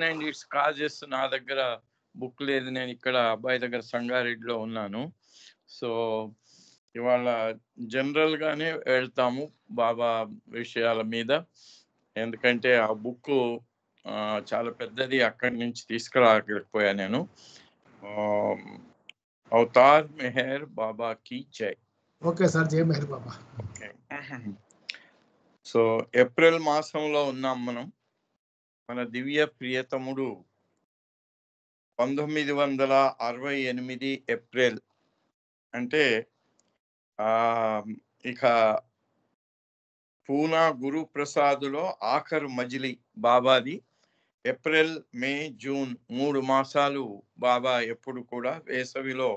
And it's causes నా దగ్గర book లేదు. నేను ఇక్కడ అబ్బాయి దగ్గర సంగారెడ్డిలో ఉన్నాను. సో ఇవాళ జనరల్గానే వెళ్తాము బాబా విషయాల మీద. ఎందుకంటే ఆ బుక్ చాలా పెద్దది, అక్కడి నుంచి తీసుకురాకపోయా నేను. అవతార్ మెహర్ బాబా కీ జై. ఓకే సార్, జై మెహర్ బాబా. ఓకే, సో ఏప్రిల్ మాసంలో ఉన్నాం మనం. మన దివ్య ప్రియతముడు 1968 ఏప్రిల్ అంటే ఇక పూనా గురు ప్రసాదులో ఆఖరు మజిలీ బాబాది. ఏప్రిల్, మే, జూన్ 3 మాసాలు బాబా ఎప్పుడు కూడా వేసవిలో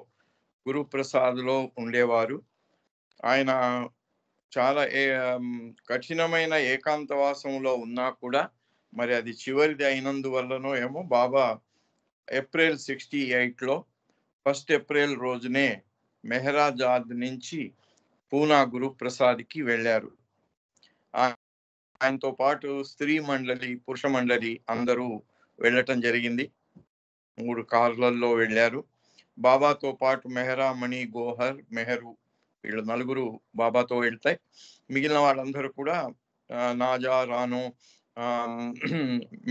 గురు ప్రసాద్లో ఉండేవారు. ఆయన చాలా కఠినమైన ఏకాంతవాసంలో ఉన్నా కూడా మరి అది చివరిది అయినందువల్లనో ఏమో బాబా ఏప్రిల్ 68లో 1 ఏప్రిల్ రోజునే మెహరాజాద్ నుంచి పూనా గురు ప్రసాద్కి వెళ్ళారు. ఆయనతో పాటు స్త్రీ మండలి, పురుష మండలి అందరూ వెళ్ళటం జరిగింది. 3 కార్లలో వెళ్ళారు. బాబాతో పాటు మెహరా, మణి, గోహర్, మెహరు వీళ్ళు నలుగురు బాబాతో వెళ్తాయి. మిగిలిన వాళ్ళందరూ కూడా నాజా, రాను,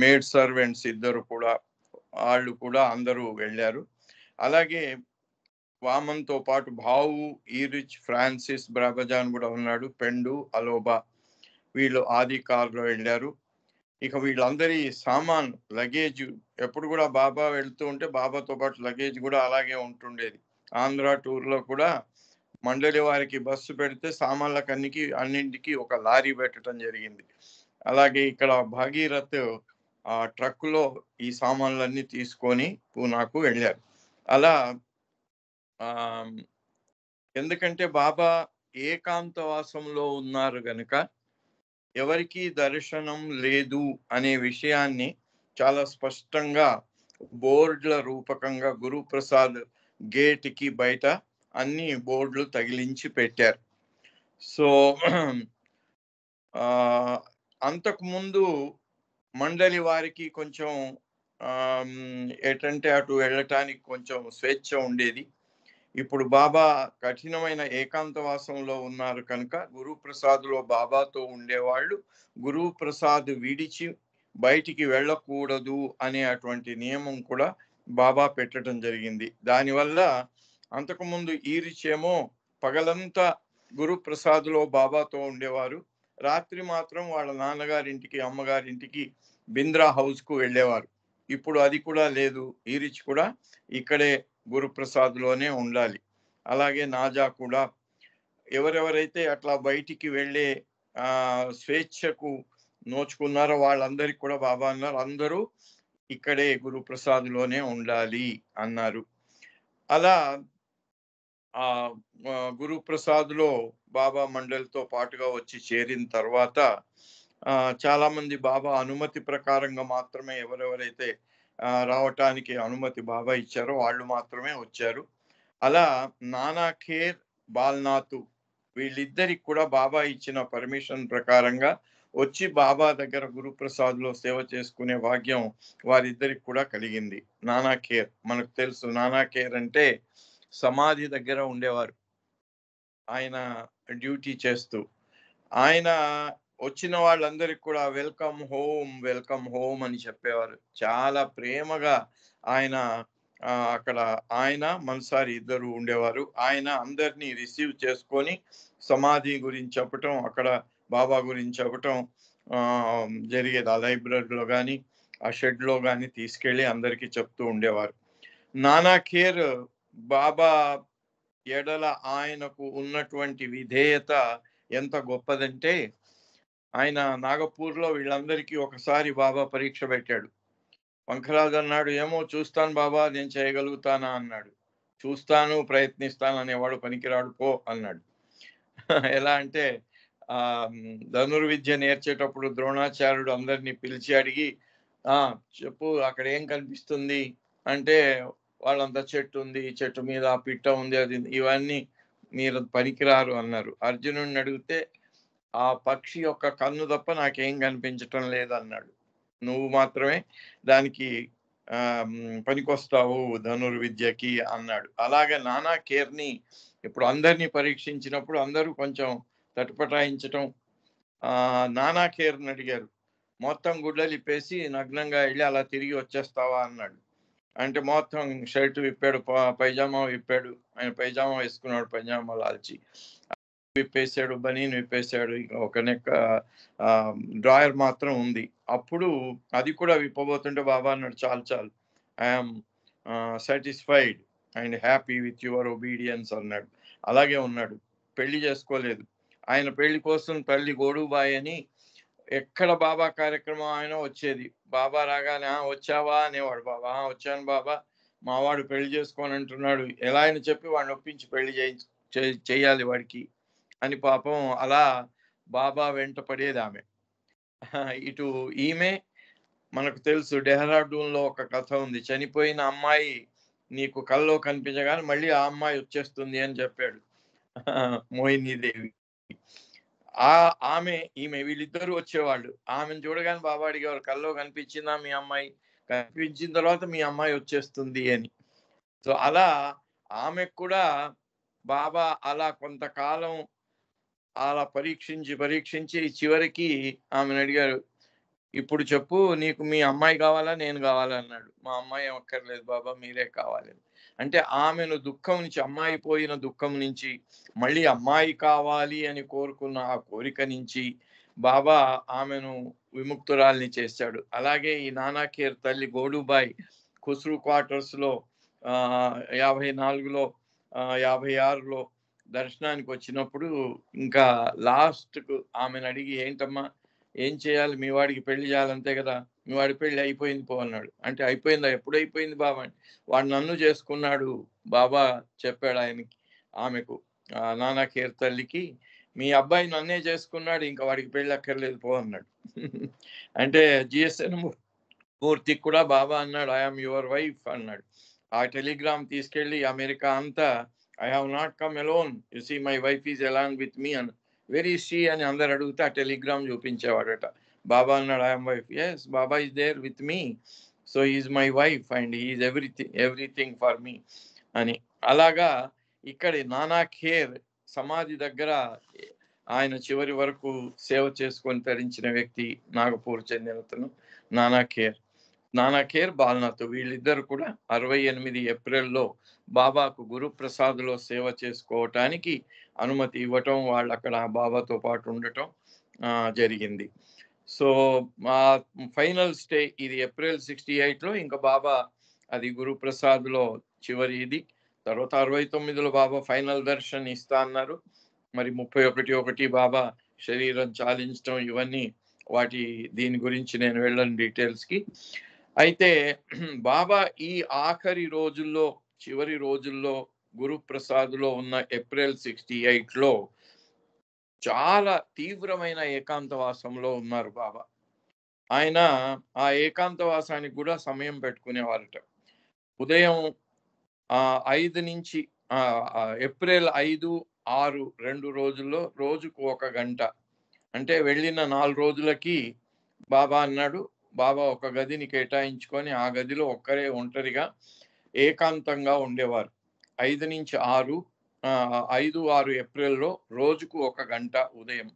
మేడ్ సర్వెంట్స్ ఇద్దరు కూడా, వాళ్ళు కూడా అందరూ వెళ్ళారు. అలాగే వామన్తో పాటు భావు, ఈరిచ్, ఫ్రాన్సిస్, బ్రాబజాన్ కూడా ఉన్నాడు. పెండు, అలోబా వీళ్ళు ఆది కార్లో వెళ్ళారు. ఇక వీళ్ళందరి సామాన్ లగేజ్ ఎప్పుడు కూడా బాబా వెళ్తూ ఉంటే బాబాతో పాటు లగేజ్ కూడా అలాగే ఉంటుండేది. ఆంధ్ర టూర్లో కూడా మండలి వారికి బస్సు పెడితే సామాన్లకు అన్నింటికి ఒక లారీ పెట్టడం జరిగింది. అలాగే ఇక్కడ భాగీరథ్ ఆ ట్రక్కులో ఈ సామాన్లన్నీ తీసుకొని పూనాకు వెళ్ళారు. అలా ఎందుకంటే బాబా ఏకాంతవాసంలో ఉన్నారు గనుక ఎవరికి దర్శనం లేదు అనే విషయాన్ని చాలా స్పష్టంగా బోర్డుల రూపకంగా గురుప్రసాద్ గేట్కి బయట అన్ని బోర్డులు తగిలించి పెట్టారు. సో అంతకుముందు మండలి వారికి కొంచెం ఎటంటే అటు వెళ్ళటానికి కొంచెం స్వేచ్ఛ ఉండేది. ఇప్పుడు బాబా కఠినమైన ఏకాంతవాసంలో ఉన్నారు కనుక గురుప్రసాద్లో బాబాతో ఉండేవాళ్ళు గురుప్రసాద్ విడిచి బయటికి వెళ్ళకూడదు అనే అటువంటి నియమం కూడా బాబా పెట్టడం జరిగింది. దానివల్ల అంతకుముందు ఈరిచేమో పగలంతా గురుప్రసాద్లో బాబాతో ఉండేవారు, రాత్రి మాత్రం వాళ్ళ నాన్నగారింటికి, అమ్మగారింటికి బింద్రా హౌస్కు వెళ్ళేవారు. ఇప్పుడు అది కూడా లేదు. ఈరిచ్ కూడా ఇక్కడే గురుప్రసాద్లోనే ఉండాలి. అలాగే నాజా కూడా. ఎవరెవరైతే అట్లా బయటికి వెళ్ళే స్వేచ్ఛకు నోచుకున్నారో వాళ్ళందరికీ కూడా బాబా అన్నారు అందరూ ఇక్కడే గురుప్రసాద్లోనే ఉండాలి అన్నారు. అలా ఆ గురుప్రసాద్లో బాబా మండలితో పాటుగా వచ్చి చేరిన తర్వాత చాలా మంది బాబా అనుమతి ప్రకారంగా మాత్రమే ఎవరెవరైతే రావటానికి అనుమతి బాబా ఇచ్చారో వాళ్ళు మాత్రమే వచ్చారు. అలా నానాఖేర్, బాల్నాథ్ వీళ్ళిద్దరికి కూడా బాబా ఇచ్చిన పర్మిషన్ ప్రకారంగా వచ్చి బాబా దగ్గర గురుప్రసాద్లో సేవ చేసుకునే భాగ్యం వారిద్దరికి కూడా కలిగింది. నానాఖేర్ మనకు తెలుసు. నానాఖేర్ అంటే సమాధి దగ్గర ఉండేవారు ఆయన డ్యూటీ చేస్తూ. ఆయన వచ్చిన వాళ్ళందరికి కూడా వెల్కమ్ హోమ్, వెల్కమ్ హోమ్ అని చెప్పేవారు. చాలా ప్రేమగా ఆయన అక్కడ ఆయన మన్సారి ఇద్దరు ఉండేవారు. ఆయన అందరినీ రిసీవ్ చేసుకొని సమాధి గురించి చెప్పటం, అక్కడ బాబా గురించి చెప్పటం జరిగేది. ఆ లైబ్రరీలో కానీ ఆ షెడ్లో కానీ తీసుకెళ్ళి అందరికీ చెప్తూ ఉండేవారు. నానాఖేర్ బాబా ఎడల ఆయనకు ఉన్నటువంటి విధేయత ఎంత గొప్పదంటే ఆయన నాగపూర్లో వీళ్ళందరికీ ఒకసారి బాబా పరీక్ష పెట్టాడు. వంకరాజు అన్నాడు, ఏమో చూస్తాను బాబా, నేను చేయగలుగుతానా అన్నాడు. చూస్తాను, ప్రయత్నిస్తాను అనేవాడు పనికిరాడు పో అన్నాడు. ఎలా అంటే ధనుర్విద్య నేర్చేటప్పుడు ద్రోణాచార్యుడు అందరినీ పిలిచి అడిగి చెప్పు అక్కడ ఏం కనిపిస్తుంది అంటే వాళ్ళంతా చెట్టు ఉంది, చెట్టు మీద పిట్ట ఉంది, అది ఇవన్నీ మీరు పనికిరారు అన్నారు. అర్జునుడిని అడిగితే ఆ పక్షి యొక్క కన్ను తప్ప నాకేం కనిపించటం లేదన్నాడు. నువ్వు మాత్రమే దానికి పనికొస్తావు ధనుర్విద్యకి అన్నాడు. అలాగే నానా కేర్ని ఇప్పుడు అందరినీ పరీక్షించినప్పుడు అందరూ కొంచెం తటపటాయించటం. నానా కేర్ని అడిగారు, మొత్తం గుడ్డలు ఇప్పేసి నగ్నంగా వెళ్ళి అలా తిరిగి వచ్చేస్తావా అన్నాడు. అంటే మొత్తం షర్ట్ విప్పాడు, పైజామా విప్పాడు. ఆయన పైజామా వేసుకున్నాడు, పైజామా లాల్చి విప్పేశాడు, బనీన్ విప్పేశాడు, ఒక నెక్క డ్రాయర్ మాత్రం ఉంది. అప్పుడు అది కూడా విప్పబోతుంటే బాబా అన్నాడు, చాలు చాలు, I'm satisfied and happy with your obedience అన్నాడు. అలాగే ఉన్నాడు, పెళ్లి చేసుకోలేదు. ఆయన పెళ్లి కోసం తల్లి గోడుబాయి అని ఎక్కడ బాబా కార్యక్రమం ఆయన వచ్చేది. బాబా రాగానే వచ్చావా అనేవాడు. బాబా వచ్చాను బాబా, మావాడు పెళ్లి చేసుకోని అంటున్నాడు, ఎలా ఆయన చెప్పి వాడిని ఒప్పించి పెళ్లి చేయాలి వాడికి అని పాపం అలా బాబా వెంట పడేది ఆమె. ఇటు ఈమె మనకు తెలుసు, డెహ్రాడూన్లో ఒక కథ ఉంది, చనిపోయిన అమ్మాయి నీకు కల్లో కనిపించగానే మళ్ళీ ఆ అమ్మాయి వచ్చేస్తుంది అని చెప్పాడు మోహినీదేవి. ఈమె వీళ్ళిద్దరూ వచ్చేవాళ్ళు. ఆమెను చూడగానే బాబా అడిగేవారు, కల్లో కనిపించిందా మీ అమ్మాయి? కనిపించిన తర్వాత మీ అమ్మాయి వచ్చేస్తుంది అని. సో అలా ఆమెకు కూడా బాబా అలా కొంతకాలం అలా పరీక్షించి చివరికి ఆమెను అడిగారు, ఇప్పుడు చెప్పు, నీకు మీ అమ్మాయి కావాలా నేను కావాలా అన్నాడు. మా అమ్మాయి అక్కర్లేదు బాబా, మీరే కావాలి. అంటే ఆమెను దుఃఖం నుంచి, అమ్మాయి పోయిన దుఃఖం నుంచి మళ్ళీ అమ్మాయి కావాలి అని కోరుకున్న ఆ కోరిక నుంచి బాబా ఆమెను విముక్తురాల్ని చేశాడు. అలాగే ఈ నానాఖేర్ తల్లి గోడుబాయి ఖుస్రు క్వార్టర్స్లో 54లో 56లో దర్శనానికి వచ్చినప్పుడు ఇంకా లాస్ట్కు ఆమెను అడిగి, ఏంటమ్మా ఏం చేయాలి, మీ వాడికి పెళ్లి చేయాలంతే కదా, మీ వాడి పెళ్లి అయిపోయింది పో అన్నాడు. అంటే అయిపోయిందా, ఎప్పుడు అయిపోయింది బాబా? వాడు నన్ను చేసుకున్నాడు బాబా చెప్పాడు ఆయనకి, ఆమెకు, నానా కేర్ తల్లికి, మీ అబ్బాయి నన్నే చేసుకున్నాడు, ఇంకా వాడికి పెళ్లి అక్కర్లేదు పో అన్నాడు. అంటే జిఎస్ఎన్ మూర్తికి కూడా బాబా అన్నాడు, ఐఎమ్ యువర్ వైఫ్ అన్నాడు. ఆ టెలిగ్రామ్ తీసుకెళ్లి అమెరికా అంతా, I have not come alone, you see my wife is along with me అన్న. వెరీ షీ అని అందరు అడిగితే ఆ టెలిగ్రామ్ చూపించేవాడట. బాబా అన్నాడు, I'm wife, yes Baba is there with me, so is my wife and is everything for me అని. అలాగా ఇక్కడ నానా ఖేర్ సమాధి దగ్గర ఆయన చివరి వరకు సేవ చేసుకొని తరించిన వ్యక్తి నాగపూర్ చెందినతను నానా ఖేర్ బాల్నాథ్. వీళ్ళిద్దరు కూడా 68 ఏప్రిల్లో బాబాకు గురుప్రసాద్లో సేవ చేసుకోవటానికి అనుమతి ఇవ్వటం, వాళ్ళు అక్కడ బాబాతో పాటు ఉండటం జరిగింది. సో మా ఫైనల్ స్టే ఇది April 68లో. ఇంకా బాబా అది గురుప్రసాద్లో చివరి ఇది. తర్వాత 69లో బాబా ఫైనల్ దర్శన్ ఇస్తా అన్నారు. మరి 31 బాబా శరీరం చాలించడం, ఇవన్నీ దీని గురించి నేను వెళ్ళను డీటెయిల్స్కి. అయితే బాబా ఈ ఆఖరి రోజుల్లో, చివరి రోజుల్లో గురుప్రసాద్లో ఉన్న April 68లో చాలా తీవ్రమైన ఏకాంతవాసంలో ఉన్నారు బాబా. ఆయన ఆ ఏకాంతవాసానికి కూడా సమయం పెట్టుకునేవారట. ఉదయం 5 నుంచి April 5, 6 2 రోజుల్లో రోజుకు 1 గంట, అంటే వెళ్ళిన 4 రోజులకి బాబా అన్నాడు, బాబా ఒక గదిని కేటాయించుకొని ఆ గదిలో ఒక్కరే ఒంటరిగా ఏకాంతంగా ఉండేవారు. 5 నుంచి 6 5, 6 ఏప్రిల్లో రోజుకు 1 గంట ఉదయం.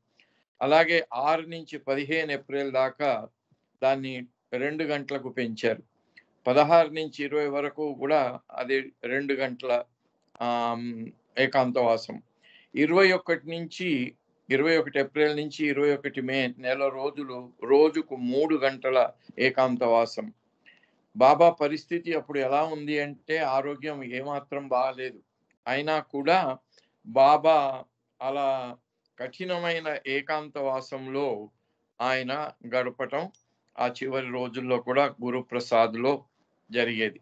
అలాగే 6 నుంచి 15 ఏప్రిల్ దాకా దాన్ని 2 గంటలకు పెంచారు. 16 నుంచి 20 వరకు కూడా అది 2 గంటల ఏకాంతవాసం. 21 ఏప్రిల్ నుంచి 21 మే నెల రోజులు రోజుకు 3 గంటల ఏకాంతవాసం. బాబా పరిస్థితి అప్పుడు ఎలా ఉంది అంటే ఆరోగ్యం ఏమాత్రం బాగాలేదు. అయినా కూడా బాబా అలా కఠినమైన ఏకాంతవాసంలో ఆయన గడపటం ఆ చివరి రోజుల్లో కూడా గురుప్రసాద్లో జరిగేది.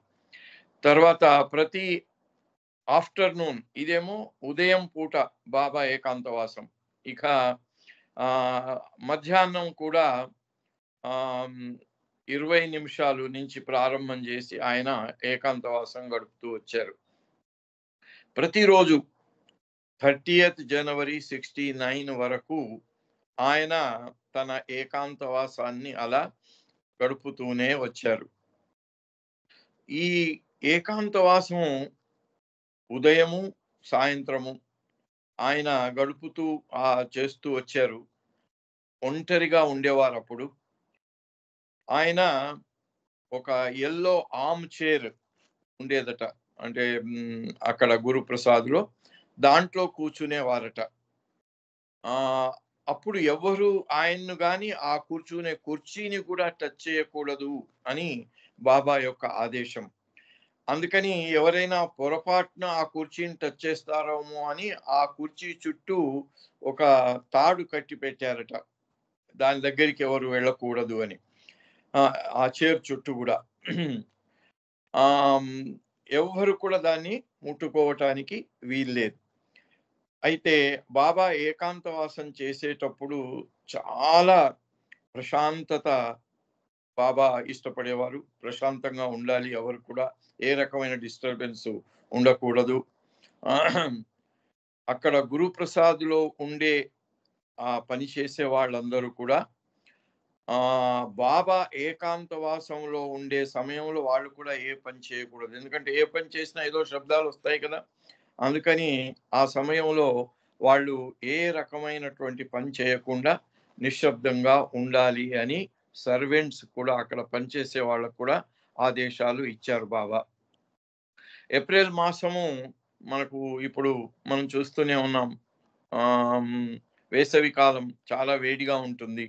తర్వాత ప్రతి ఆఫ్టర్నూన్, ఇదేమో ఉదయం పూట బాబా ఏకాంతవాసం. ఇక మధ్యాహ్నం కూడా 20 నిమిషాలు నుంచి ప్రారంభం చేసి ఆయన ఏకాంతవాసం గడుపుతూ వచ్చారు. ప్రతిరోజు 30th January 69 వరకు ఆయన తన ఏకాంతవాసాన్ని అలా గడుపుతూనే వచ్చారు. ఈ ఏకాంతవాసం ఉదయము సాయంత్రము ఆయన గడుపుతూ చేస్తూ వచ్చారు. ఒంటరిగా ఉండేవారు. అప్పుడు ఆయన ఒక ఎల్లో ఆర్మ్ చైర్ ఉండేదట. అంటే అక్కడ గురుప్రసాద్లో దాంట్లో కూర్చునేవారట. అప్పుడు ఎవరు ఆయన్ను గాని ఆ కూర్చునే కుర్చీని కూడా టచ్ చేయకూడదు అని బాబా యొక్క ఆదేశం. అందుకని ఎవరైనా పొరపాటున ఆ కుర్చీని టచ్ చేస్తారేమో అని ఆ కుర్చీ చుట్టూ ఒక తాడు కట్టి పెట్టారట. దాని దగ్గరికి ఎవరు వెళ్ళకూడదు అని. ఆ చైర్ చుట్టూ కూడా ఎవ్వరు కూడా దాన్ని ముట్టుకోవటానికి వీల్లేదు. అయితే బాబా ఏకాంతవాసం చేసేటప్పుడు చాలా ప్రశాంతత బాబా ఇష్టపడేవారు. ప్రశాంతంగా ఉండాలి, ఎవరు కూడా ఏ రకమైన డిస్టర్బెన్స్ ఉండకూడదు. అక్కడ గురుప్రసాద్లో ఉండే పని చేసే వాళ్ళందరూ కూడా బాబా ఏకాంతవాసంలో ఉండే సమయంలో వాళ్ళు కూడా ఏ పని చేయకూడదు. ఎందుకంటే ఏ పని చేసినా ఏదో శబ్దాలు వస్తాయి కదా. అందుకని ఆ సమయంలో వాళ్ళు ఏ రకమైనటువంటి పని చేయకుండా నిశ్శబ్దంగా ఉండాలి అని సర్వెంట్స్ కూడా, అక్కడ పనిచేసే వాళ్ళకు కూడా ఆదేశాలు ఇచ్చారు బాబా. ఏప్రిల్ మాసము మనకు ఇప్పుడు మనం చూస్తూనే ఉన్నాం. వేసవి కాలం చాలా వేడిగా ఉంటుంది.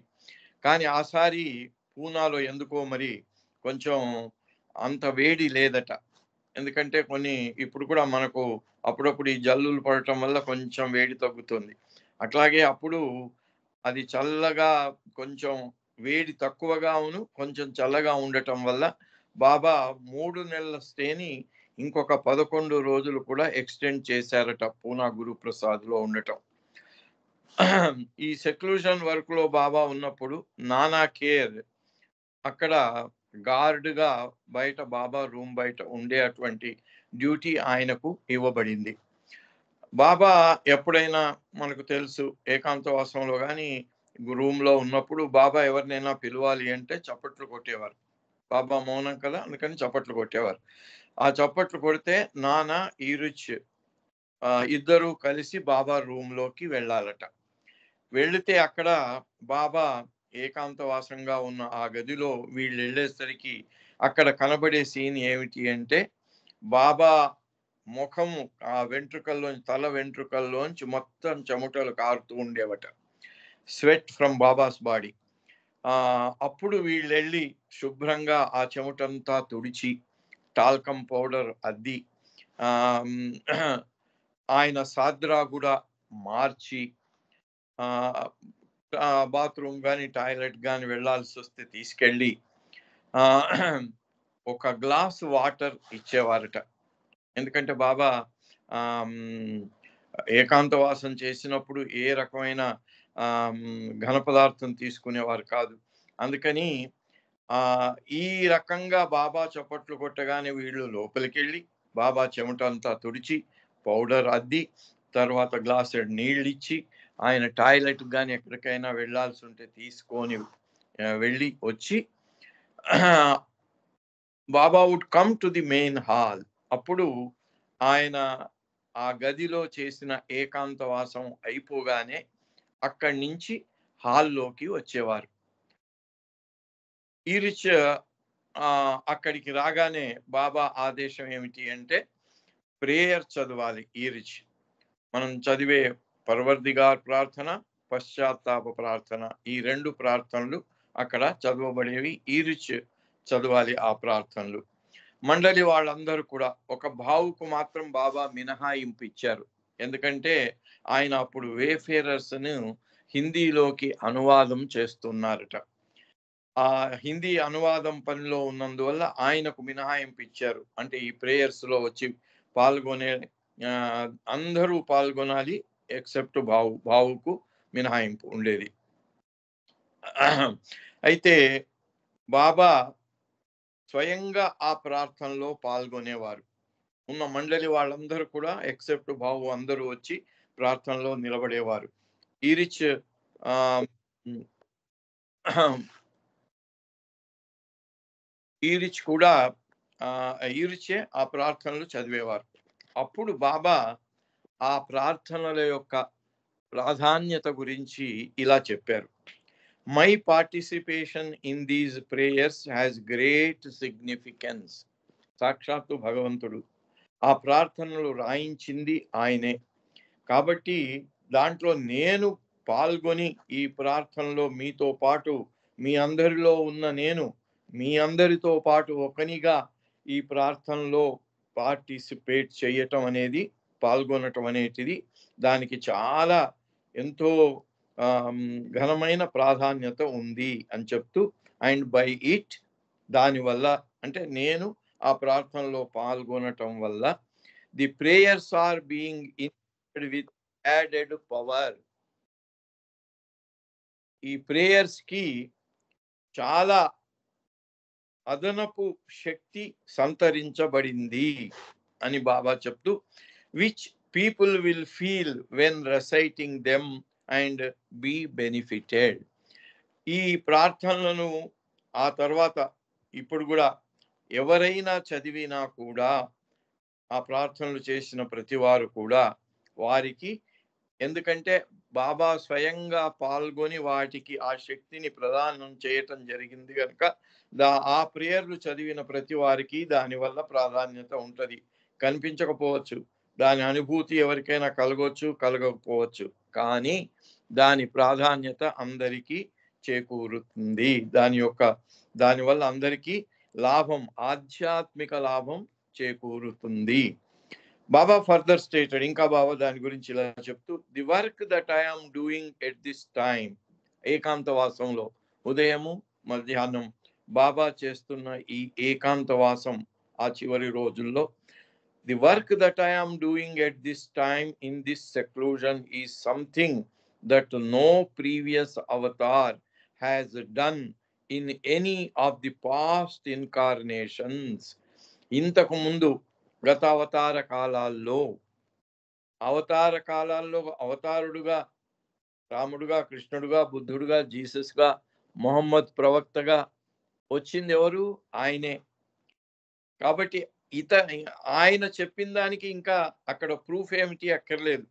కానీ ఆసారి పూనాలో ఎందుకో మరి కొంచెం అంత వేడి లేదట. ఎందుకంటే ఇప్పుడు కూడా మనకు అప్పుడప్పుడు ఈ జల్లులు పడటం వల్ల కొంచెం వేడి తగ్గుతుంది. అట్లాగే అప్పుడు అది చల్లగా, కొంచెం వేడి తక్కువగాను కొంచెం చల్లగా ఉండటం వల్ల బాబా 3 నెలల స్టేని ఇంకొక 11 రోజులు కూడా ఎక్స్టెండ్ చేశారట పూనా గురుప్రసాద్లో ఉండటం. ఈ సెక్లూషన్ వర్క్ లో బాబా ఉన్నప్పుడు నానా కేర్ అక్కడ గార్డ్గా బయట, బాబా రూమ్ బయట ఉండే అటువంటి డ్యూటీ ఆయనకు ఇవ్వబడింది. బాబా ఎప్పుడైనా మనకు తెలుసు ఏకాంతవాసంలో కానీ రూమ్లో ఉన్నప్పుడు బాబా ఎవరినైనా పిలవాలి అంటే చప్పట్లు కొట్టేవారు. బాబా మౌనం కదా, అందుకని చప్పట్లు కొట్టేవారు. ఆ చప్పట్లు కొడితే నాన్న ఈరుచ్ ఇద్దరు కలిసి బాబా రూమ్లోకి వెళ్ళాలట. వెళితే అక్కడ బాబా ఏకాంతవాసంగా ఉన్న ఆ గదిలో వీళ్ళు వెళ్ళేసరికి అక్కడ కనబడే సీన్ ఏమిటి అంటే, బాబా ముఖము ఆ వెంట్రుకల్లోంచి, తల వెంట్రుకల్లోంచి మొత్తం చెమటలు కారుతూ ఉండేవట. Sweat from Baba's body. అప్పుడు వీళ్ళు వెళ్ళి శుభ్రంగా ఆ చెమటంతా తుడిచి టాల్కం పౌడర్ అద్ది ఆయన సాద్రా కూడా మార్చి బాత్రూమ్ కానీ టాయిలెట్ కానీ వెళ్ళాల్సి వస్తే తీసుకెళ్ళి ఒక గ్లాస్ వాటర్ ఇచ్చేవారట. ఎందుకంటే బాబా ఏకాంతవాసం చేసినప్పుడు ఏ రకమైన ఘన పదార్థం తీసుకునేవారు కాదు. అందుకని ఈ రకంగా బాబా చప్పట్లు కొట్టగానే వీళ్ళు లోపలికి వెళ్ళి బాబా చెమటంతా తుడిచి పౌడర్ అద్ది తర్వాత గ్లాస్ నీళ్ళు ఇచ్చి ఆయన టాయిలెట్ కానీ ఎక్కడికైనా వెళ్ళాల్సి ఉంటే తీసుకొని వెళ్ళి వచ్చి Baba would come to the main hall. అప్పుడు ఆయన ఆ గదిలో చేసిన ఏకాంతవాసం అయిపోగానే అక్కడి నుంచి హాల్లోకి వచ్చేవారు. ఈరిచ్ అక్కడికి రాగానే బాబా ఆదేశం ఏమిటి అంటే ప్రేయర్ చదవాలి. ఈరిచ్ మనం చదివే పర్వర్దిగార్ ప్రార్థన, పశ్చాత్తాప ప్రార్థన, ఈ 2 ప్రార్థనలు అక్కడ చదవబడేవి. ఈరిచ్ చదవాలి ఆ ప్రార్థనలు. మండలి వాళ్ళందరూ కూడా ఒక భావుకు మాత్రం బాబా మినహాయింపు ఇచ్చారు. ఎందుకంటే ఆయన అప్పుడు వేఫేరర్స్ ను హిందీలోకి అనువాదం చేస్తున్నారట. ఆ హిందీ అనువాదం పనిలో ఉన్నందువల్ల ఆయనకు మినహాయింపు ఇచ్చారు. అంటే ఈ ప్రేయర్స్ లో వచ్చి పాల్గొనే అందరూ పాల్గొనాలి ఎక్సెప్ట్ భావుకు మినహాయింపు ఉండేది. అయితే బాబా స్వయంగా ఆ ప్రార్థనలో పాల్గొనేవారు. ఉన్న మండలి వాళ్ళందరూ కూడా ఎక్సెప్ట్ బాబు అందరూ వచ్చి ప్రార్థనలో నిలబడేవారు. ఈరిచ్ ఈరిచ్ కూడా ఈరిచే ఆ ప్రార్థనలు చదివేవారు. అప్పుడు బాబా ఆ ప్రార్థనల యొక్క ప్రాధాన్యత గురించి ఇలా చెప్పారు. My participation in these prayers has great significance. సాక్షాత్తు భగవంతుడు ఆ ప్రార్థనలు రాయించింది ఆయనే. కాబట్టి దాంట్లో నేను పాల్గొని ఈ ప్రార్థనలో మీతో పాటు మీ అందరిలో ఉన్న నేను మీ అందరితో పాటు ఒకనిగా ఈ ప్రార్థనలో పార్టిసిపేట్ చేయటం అనేది, పాల్గొనటం అనేటిది దానికి చాలా ఎంతో ఘనమైన ప్రాధాన్యత ఉంది అని చెప్తూ, అండ్ బై ఇట్, దానివల్ల అంటే నేను ఆ ప్రార్థనలో పాల్గొనటం వల్ల the prayers are being with added power. ఈ ప్రేయర్స్ కి చాలా అదనపు శక్తి సంతరించబడింది అని బాబా చెప్తూ, which people will feel when reciting them and be benefited. ఈ ప్రార్థనలను ఆ తర్వాత ఇప్పుడు కూడా ఎవరైనా చదివినా కూడా, ఆ ప్రార్థనలు చేసిన ప్రతి వారు కూడా వారికి, ఎందుకంటే బాబా స్వయంగా పాల్గొని వాటికి ఆ శక్తిని ప్రదానం చేయటం జరిగింది కనుక ఆ ప్రేయర్లు చదివిన ప్రతి వారికి దానివల్ల ప్రాధాన్యత ఉంటుంది. కనిపించకపోవచ్చు, దాని అనుభూతి ఎవరికైనా కలగవచ్చు, కలగకపోవచ్చు, కానీ దాని ప్రాధాన్యత అందరికీ చేకూరుతుంది. దానివల్ల అందరికీ లాభం, ఆధ్యాత్మిక లాభం చేకూరుతుంది. బాబా ఫర్దర్ స్టేటెడ్, ఇంకా బాబా దాని గురించి ఇలా చెప్తూ, the work that I'm doing at this time, ఏకాంతవాసంలో ఉదయము మధ్యాహ్నం బాబా చేస్తున్న ఈ ఏకాంతవాసం ఆ చివరి రోజుల్లో, the work that I'm doing at this time in this seclusion is something that no previous avatar has done in any of the past incarnations. ఇంతకు ముందు గత అవతార కాలాల్లో అవతారుడుగా రాముడుగా, కృష్ణుడుగా, బుద్ధుడుగా, జీసస్గా, మొహమ్మద్ ప్రవక్తగా వచ్చింది ఎవరు? ఆయనే. కాబట్టి ఆయన చెప్పిన దానికి ఇంకా అక్కడ ప్రూఫ్ ఏమిటి అక్కర్లేదు.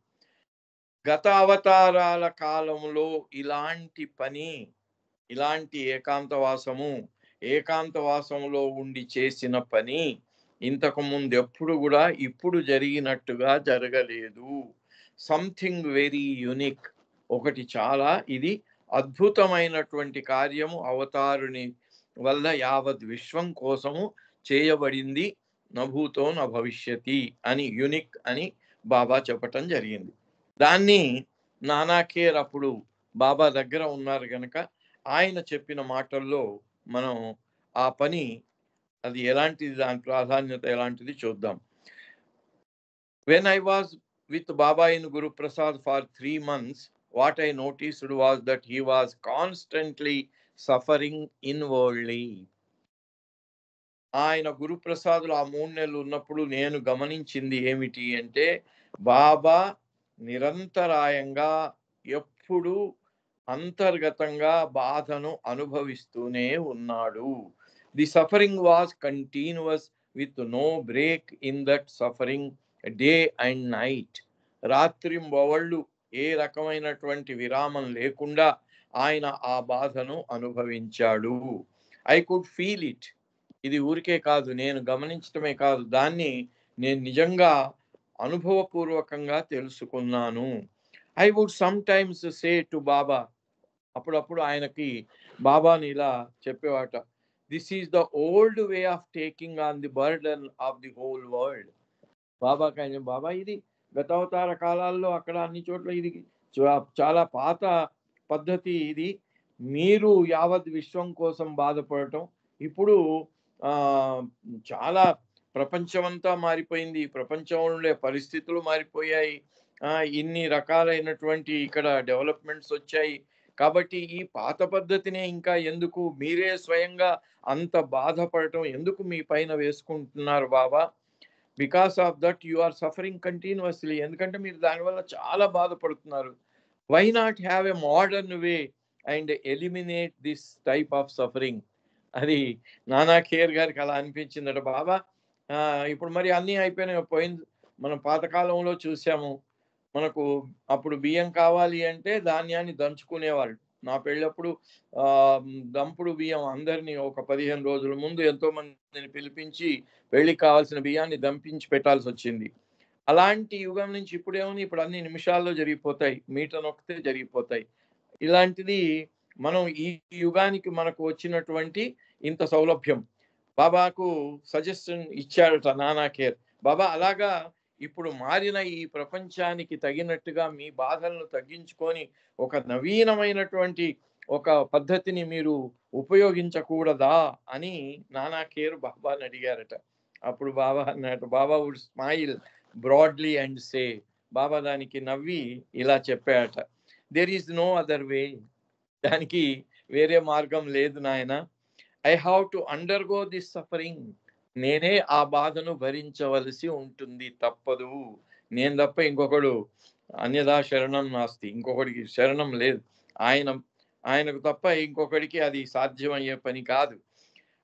గత అవతారాల కాలంలో ఇలాంటి పని, ఇలాంటి ఏకాంతవాసంలో ఉండి చేసిన పని ఇంతకు ముందు ఎప్పుడు కూడా ఇప్పుడు జరిగినట్టుగా జరగలేదు. సంథింగ్ వెరీ యూనిక్, ఒకటి చాలా ఇది అద్భుతమైనటువంటి కార్యము అవతారుని వల్ల యావత్ విశ్వం కోసము చేయబడింది, నభూతో న భవిష్యతి అని, యూనిక్ అని బాబా చెప్పటం జరిగింది. దాన్ని నానాఖేర్ అప్పుడు బాబా దగ్గర ఉన్నారు కనుక ఆయన చెప్పిన మాటల్లో మనం ఆ పని అది ఎలాంటిది, దాని ప్రాధాన్యత ఎలాంటిది చూద్దాం. When I was with Baba in Guru Prasad for 3 months, what I noticed was that he was constantly suffering inwardly. ఆయన గురుప్రసాదులు ఆ 3 నెలలు ఉన్నప్పుడు నేను గమనించింది ఏమిటి అంటే, బాబా నిరంతరాయంగా ఎప్పుడు అంతర్గతంగా బాధను అనుభవిస్తూనే ఉన్నాడు. The suffering was continuous with no break in that suffering day and night. రాత్రింబవళ్ళు ఏ రకమైనటువంటి విరామం లేకుండా ఆయన ఆ బాధను అనుభవించాడు. I could feel it. ఇది ఊరికే కాదు, నేను గమనించటమే కాదు, దాన్ని నేను నిజంగా అనుభవపూర్వకంగా తెలుసుకున్నాను. I would sometimes say to Baba, అప్పుడప్పుడు ఆయనకి బాబాని ఇలా చెప్పేవాట, this is the old way of taking on the burden of the whole world. Baba ఇది గతావతార కాలాల్లో అక్కడ అన్ని చోట్ల ఇది చాలా పాత పద్ధతి. ఇది మీరు యావత్ విశ్వం కోసం బాధపడటం, ఇప్పుడు చాలా ప్రపంచమంతా మారిపోయింది, ప్రపంచంలో పరిస్థితులు మారిపోయాయి, ఇన్ని రకాలైనటువంటి ఇక్కడ డెవలప్మెంట్స్ వచ్చాయి, కాబట్టి ఈ పాత పద్ధతినే ఇంకా ఎందుకు, మీరే స్వయంగా అంత బాధపడటం ఎందుకు మీ పైన వేసుకుంటున్నారు Baba? Because of that you are suffering continuously. ఎందుకంటే మీరు దానివల్ల చాలా బాధపడుతున్నారు. Why not have a modern way and eliminate this type of suffering? అది నానా ఖేర్ గారికి అలా అనిపించిందట. బాబా ఇప్పుడు మరి అన్నీ అయిపోయినాయి, పోయింది. మనం పాతకాలంలో చూసాము, మనకు అప్పుడు బియ్యం కావాలి అంటే ధాన్యాన్ని దంచుకునేవాళ్ళు. నా పెళ్ళప్పుడు దంపుడు బియ్యం అందరినీ ఒక 15 రోజుల ముందు ఎంతో మందిని పిలిపించి పెళ్ళికి కావాల్సిన బియ్యాన్ని దంపించి పెట్టాల్సి వచ్చింది. అలాంటి యుగం నుంచి ఇప్పుడేముంది, ఇప్పుడు అన్ని నిమిషాల్లో జరిగిపోతాయి, మీట నొక్కితే జరిగిపోతాయి. ఇలాంటిది మనం ఈ యుగానికి మనకు వచ్చినటువంటి ఇంత సౌలభ్యం. బాబాకు సజెషన్ ఇచ్చాడట నానా కేర్. బాబా అలాగా ఇప్పుడు మారిన ఈ ప్రపంచానికి తగినట్టుగా మీ బాధలను తగ్గించుకొని ఒక నవీనమైనటువంటి ఒక పద్ధతిని మీరు ఉపయోగించకూడదా అని నానా కేర్ బాబాని అడిగారట. అప్పుడు బాబా అన్నట్టు, Baba would smile broadly and say, Baba దానికి నవ్వి ఇలా చెప్పాడట, there is no other way, దానికి వేరే మార్గం లేదు నాయన. I have to undergo this suffering, నేనే ఆ బాధను భరించవలసి ఉంటుంది, తప్పదు. నేను తప్ప ఇంకొకడు, అన్యదా శరణం నాస్తి, ఇంకొకడికి శరణం లేదు. ఆయనకు తప్ప ఇంకొకడికి అది సాధ్యమయ్యే పని కాదు.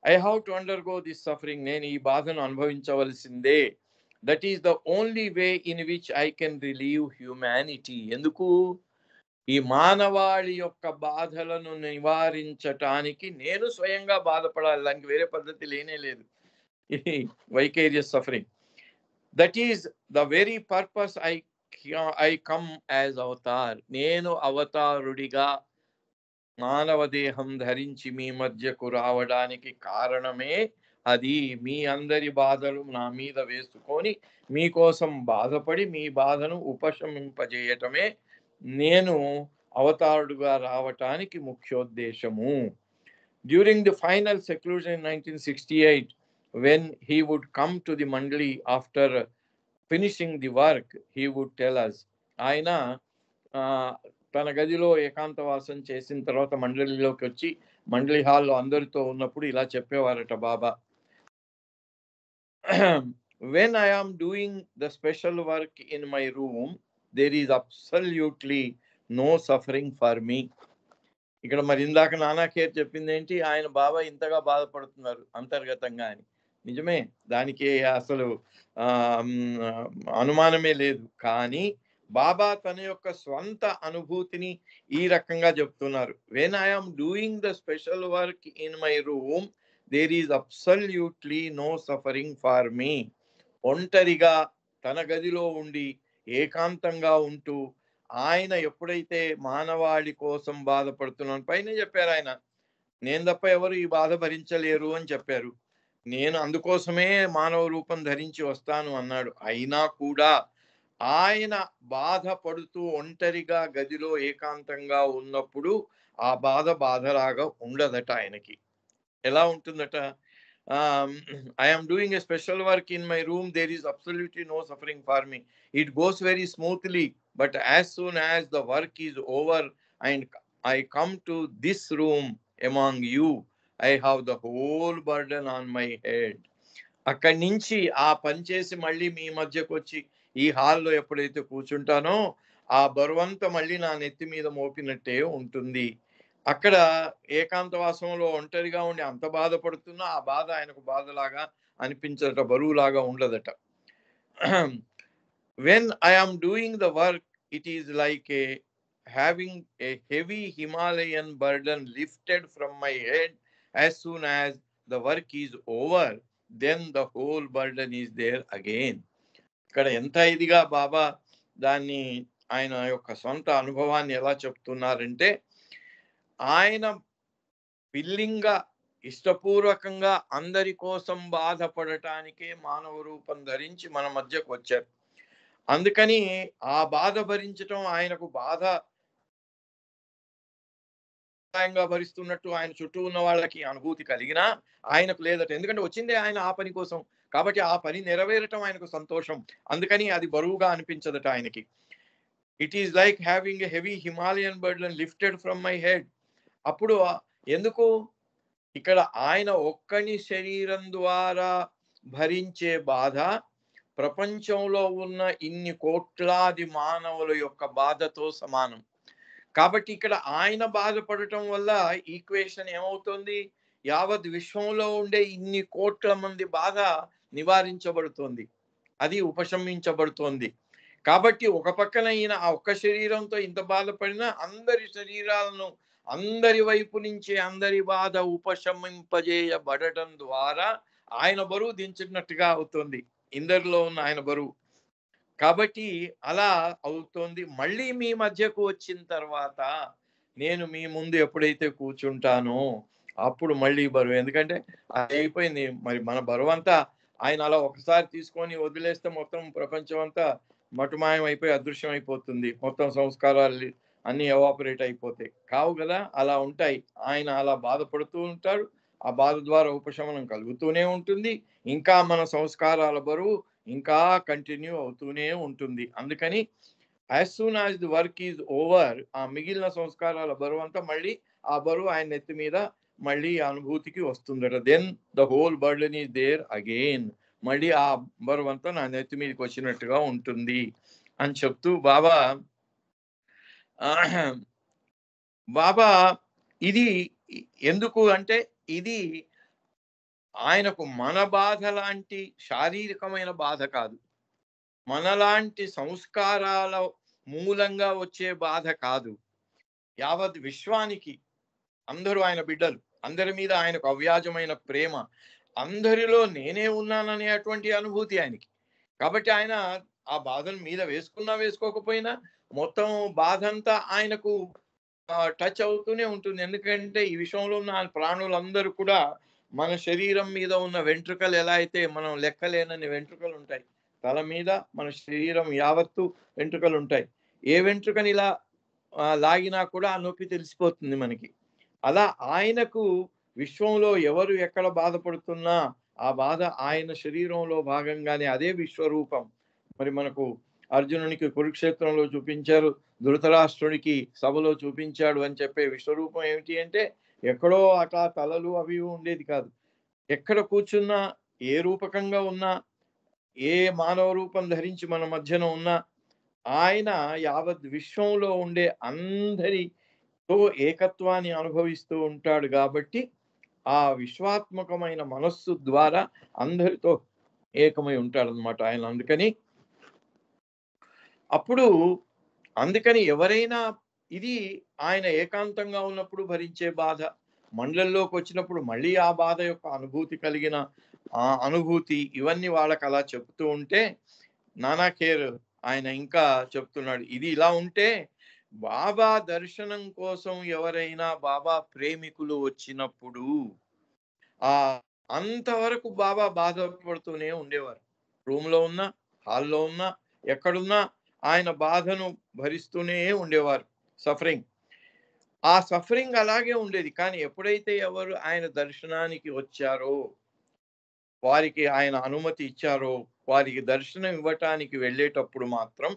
I have to undergo this suffering, నేను ఈ బాధను అనుభవించవలసిందే. That is the only way in which I can relieve humanity. ఎందుకు? ఈ మానవాళి యొక్క బాధలను నివారించటానికి నేను స్వయంగా బాధపడాలి, దానికి వేరే పద్ధతి లేనే లేదు. Vicarious suffering, that is the very purpose I come as Avatar. నేను అవతారుడిగా మానవ దేహం ధరించి మీ మధ్యకు రావడానికి కారణమే అది. మీ అందరి బాధలు నా మీద వేసుకొని మీకోసం బాధపడి మీ బాధను ఉపశమింపజేయటమే నేను అవతారుడుగా రావటానికి ముఖ్యోద్దేశము. During the final seclusion in 1968, when he would come to the Mandali after finishing the work, he would tell us, ఆయన తన గదిలో ఏకాంతవాసం చేసిన తర్వాత మండలిలోకి వచ్చి మండలి హాల్లో అందరితో ఉన్నప్పుడు ఇలా చెప్పేవారట బాబా, when I am doing the special work in my room, there is absolutely no suffering for me. ఇక్కడ మరి ఇందాక నానా కేర్ చెప్పింది ఏంటి, ఆయన బాబా ఇంతగా బాధపడుతున్నారు అంతర్గతంగా అని. నిజమే, దానికి అసలు అనుమానమే లేదు. కానీ బాబా తన యొక్క స్వంత అనుభూతిని ఈ రకంగా చెప్తున్నారు. When I'm doing the special work in my room, there is absolutely no suffering for me. ఒంటరిగా తన గదిలో ఉండి ఏకాంతంగా ఉంటూ ఆయన ఎప్పుడైతే మానవాళి కోసం బాధపడుతున్నాను, పైన చెప్పారు ఆయన, నేను తప్ప ఎవరు ఈ బాధ భరించలేరు అని చెప్పారు. నేను అందుకోసమే మానవ రూపం ధరించి వస్తాను అన్నాడు. అయినా కూడా ఆయన బాధపడుతూ ఒంటరిగా గదిలో ఏకాంతంగా ఉన్నప్పుడు ఆ బాధలాగా ఉండదట ఆయనకి. ఎలా ఉంటుందట? I am doing a special work in my room, there is absolutely no suffering for me. It goes very smoothly, but as soon as the work is over and I come to this room among you, I have the whole burden on my head. అక్కడి నుంచి ఆ పని చేసి మళ్ళీ మీ మధ్యకు వచ్చి ఈ హాల్లో ఎప్పుడైతే కూర్చుంటానో ఆ బరువంతా మళ్ళీ నా నెత్తి మీద మోపినట్టే ఉంటుంది. అక్కడ ఏకాంతవాసంలో ఒంటరిగా ఉండి అంత బాధపడుతున్నా ఆ బాధ ఆయనకు బాధలాగా అనిపించదట, బరువులాగా ఉండదట. When I'm doing the work, it is like having a heavy Himalayan burden lifted from my head. As soon as the work is over, then the whole burden is there again. ఇక్కడ ఎంత ఇదిగా బాబా దాన్ని ఆయన యొక్క సొంత అనుభవాన్ని ఎలా చెప్తున్నారంటే, ఆయన విల్లింగా ఇష్టపూర్వకంగా అందరి కోసం బాధపడటానికే మానవ రూపం ధరించి మన మధ్యకు వచ్చారు. అందుకని ఆ బాధ భరించటం ఆయనకు బాధ భరిస్తున్నట్టు ఆయన చుట్టూ ఉన్న వాళ్ళకి అనుభూతి కలిగినా ఆయనకు లేదట. ఎందుకంటే వచ్చిందే ఆయన ఆ పని కోసం, కాబట్టి ఆ పని నెరవేరటం ఆయనకు సంతోషం. అందుకని అది బరువుగా అనిపించదట ఆయనకి. It is like having a heavy Himalayan burden lifted from my head. అప్పుడు ఎందుకు ఇక్కడ ఆయన ఒక్కని శరీరం ద్వారా భరించే బాధ ప్రపంచంలో ఉన్న ఇన్ని కోట్లాది మానవుల యొక్క బాధతో సమానం. కాబట్టి ఇక్కడ ఆయన బాధపడటం వల్ల ఈక్వేషన్ ఏమవుతుంది? యావత్ విశ్వంలో ఉండే ఇన్ని కోట్ల మంది బాధ నివారించబడుతోంది, అది ఉపశమించబడుతోంది. కాబట్టి ఒక పక్కన ఈయన ఆ ఒక్క శరీరంతో ఇంత బాధపడినా అందరి శరీరాలను అందరి వైపు నుంచి అందరి బాధ ఉపశమింపజేయబడటం ద్వారా ఆయన బరువు దించినట్టుగా అవుతుంది, ఇందరిలో ఉన్న ఆయన బరువు. కాబట్టి అలా అవుతోంది. మళ్ళీ మీ మధ్యకు వచ్చిన తర్వాత నేను మీ ముందు ఎప్పుడైతే కూర్చుంటానో అప్పుడు మళ్ళీ బరువు, ఎందుకంటే అది అయిపోయింది. మరి మన బరువు అంతా ఆయన అలా ఒకసారి తీసుకొని వదిలేస్తే మొత్తం ప్రపంచం అంతా మటుమాయం అయిపోయి అదృశ్యం అయిపోతుంది, మొత్తం సంస్కారాలు అన్ని ఎవాపరేట్ అయిపోతాయి. కావు కదా, అలా ఉంటాయి. ఆయన అలా బాధపడుతూ ఉంటాడు, ఆ బాధ ద్వారా ఉపశమనం కలుగుతూనే ఉంటుంది, ఇంకా మన సంస్కారాల బరువు ఇంకా కంటిన్యూ అవుతూనే ఉంటుంది. అందుకని as soon as the work is over, ఆ మిగిలిన సంస్కారాల బరువు అంతా మళ్ళీ ఆ బరువు ఆయన నెత్తి మీద మళ్ళీ అనుభూతికి వస్తుందట. Then the whole burden is there again, మళ్ళీ ఆ బరువు అంతా నా నెత్తి మీదకి వచ్చినట్టుగా ఉంటుంది అని చెప్తూ బాబా ఇది ఎందుకు అంటే, ఇది ఆయనకు మన బాధ లాంటి శారీరకమైన బాధ కాదు, మనలాంటి సంస్కారాల మూలంగా వచ్చే బాధ కాదు. యావత్ విశ్వానికి అందరూ ఆయన బిడ్డలు, అందరి మీద ఆయనకు అవ్యాజమైన ప్రేమ, అందరిలో నేనే ఉన్నాననేటువంటి అనుభూతి ఆయనకి. కాబట్టి ఆయన ఆ బాధను మీద వేసుకున్నా వేసుకోకపోయినా మొత్తం బాధ అంతా ఆయనకు టచ్ అవుతూనే ఉంటుంది. ఎందుకంటే ఈ విషయంలో ఉన్న ప్రాణులందరూ కూడా మన శరీరం మీద ఉన్న వెంట్రుకలు ఎలా అయితే మనం లెక్కలేనని వెంట్రుకలు ఉంటాయి, తల మీద మన శరీరం యావత్తు వెంట్రుకలు ఉంటాయి. ఏ వెంట్రుకని ఇలా లాగినా కూడా ఆ నొప్పి తెలిసిపోతుంది మనకి. అలా ఆయనకు విశ్వంలో ఎవరు ఎక్కడ బాధపడుతున్నా ఆ బాధ ఆయన శరీరంలో భాగంగానే, అదే విశ్వరూపం. మరి మనకు అర్జునునికి కురుక్షేత్రంలో చూపించారు, ధృతరాష్ట్రునికి సభలో చూపించాడు అని చెప్పే విశ్వరూపం ఏమిటి అంటే, ఎక్కడో అట్లా తలలు అవి ఉండేది కాదు. ఎక్కడ కూర్చున్నా, ఏ రూపకంగా ఉన్నా, ఏ మానవ రూపం ధరించి మన మధ్యన ఉన్నా ఆయన యావత్ విశ్వంలో ఉండే అందరితో ఏకత్వాన్ని అనుభవిస్తూ ఉంటాడు. కాబట్టి ఆ విశ్వాత్మకమైన మనస్సు ద్వారా అందరితో ఏకమై ఉంటాడనమాట ఆయన. అందుకని ఎవరైనా, ఇది ఆయన ఏకాంతంగా ఉన్నప్పుడు భరించే బాధ, మండలంలోకి వచ్చినప్పుడు మళ్ళీ ఆ బాధ యొక్క అనుభూతి కలిగిన ఆ అనుభూతి, ఇవన్నీ వాళ్ళకి అలా చెప్తూ ఉంటే నానా కేర్ ఆయన ఇంకా చెప్తున్నాడు. ఇది ఇలా ఉంటే బాబా దర్శనం కోసం ఎవరైనా బాబా ప్రేమికులు వచ్చినప్పుడు ఆ అంతవరకు బాబా బాధపడుతూనే ఉండేవారు. రూమ్లో ఉన్నా, హాల్లో ఉన్నా, ఎక్కడున్నా ఆయన బాధను భరిస్తూనే ఉండేవారు, సఫరింగ్. ఆ సఫరింగ్ అలాగే ఉండేది. కానీ ఎప్పుడైతే ఎవరు ఆయన దర్శనానికి వచ్చారో, వారికి ఆయన అనుమతి ఇచ్చారో, వారికి దర్శనం ఇవ్వటానికి వెళ్ళేటప్పుడు మాత్రం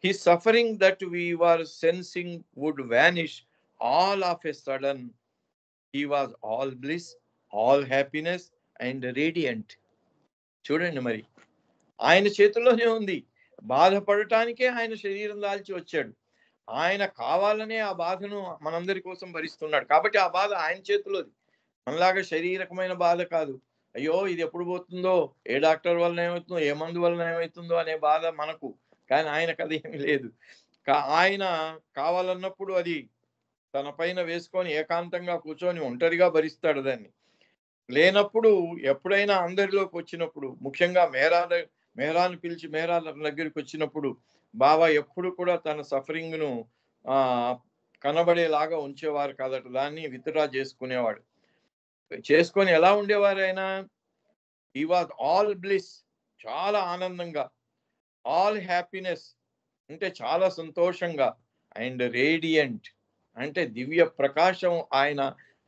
his suffering that we were sensing would vanish all of a sudden. He was all bliss, all happiness and radiant. చూడండి, మరి ఆయన చేతుల్లోనే ఉంది. బాధపడటానికే ఆయన శరీరం దాల్చి వచ్చాడు. ఆయన కావాలనే ఆ బాధను మనందరి కోసం భరిస్తున్నాడు. కాబట్టి ఆ బాధ ఆయన చేతిలోది, మనలాగా శారీరకమైన బాధ కాదు. అయ్యో ఇది ఎప్పుడు పోతుందో, ఏ డాక్టర్ వలన ఏమవుతుందో, ఏ మందు వలన ఏమవుతుందో అనే బాధ మనకు. కానీ ఆయనకు అది ఏమీ లేదు. ఆయన కావాలన్నప్పుడు అది తన పైన వేసుకొని ఏకాంతంగా కూర్చొని ఒంటరిగా భరిస్తాడు దాన్ని. లేనప్పుడు ఎప్పుడైనా అందరిలోకి వచ్చినప్పుడు, ముఖ్యంగా మెహరాను పిలిచి మెహరా దగ్గరికి వచ్చినప్పుడు బాబా ఎప్పుడు కూడా తన సఫరింగ్ను కనబడేలాగా ఉంచేవారు కాదట. దాన్ని విత్డ్రా చేసుకునేవాడు. చేసుకొని ఎలా ఉండేవారు ఆయన? హీ వాజ్ ఆల్ బ్లిస్, చాలా ఆనందంగా, ఆల్ హ్యాపీనెస్ అంటే చాలా సంతోషంగా, అండ్ రేడియంట్ అంటే దివ్య ప్రకాశం ఆయన